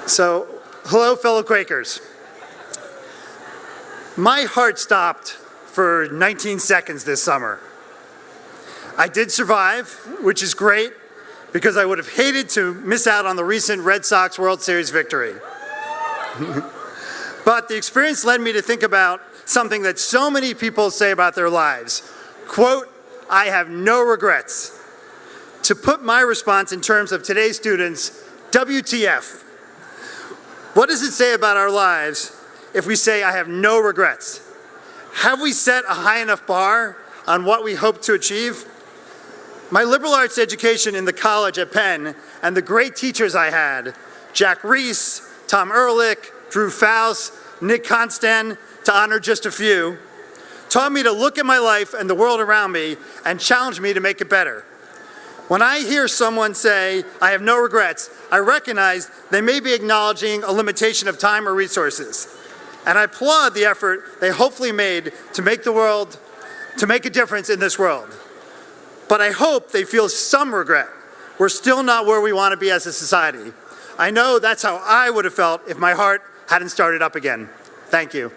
So, hello, fellow Quakers. My heart stopped for 19 seconds this summer. I did survive, which is great, because I would have hated to miss out on the recent Red Sox World Series victory. But the experience led me to think about something that so many people say about their lives. Quote, I have no regrets. To put my response in terms of today's students, WTF. What does it say about our lives if we say I have no regrets? Have we set a high enough bar on what we hope to achieve? My liberal arts education in the college at Penn and the great teachers I had, Jack Reese, Tom Ehrlich, Drew Faust, Nick Constan, to honor just a few, taught me to look at my life and the world around me and challenge me to make it better. When I hear someone say, I have no regrets, I recognize they may be acknowledging a limitation of time or resources. And I applaud the effort they hopefully made to make a difference in this world. But I hope they feel some regret. We're still not where we want to be as a society. I know that's how I would have felt if my heart hadn't started up again. Thank you.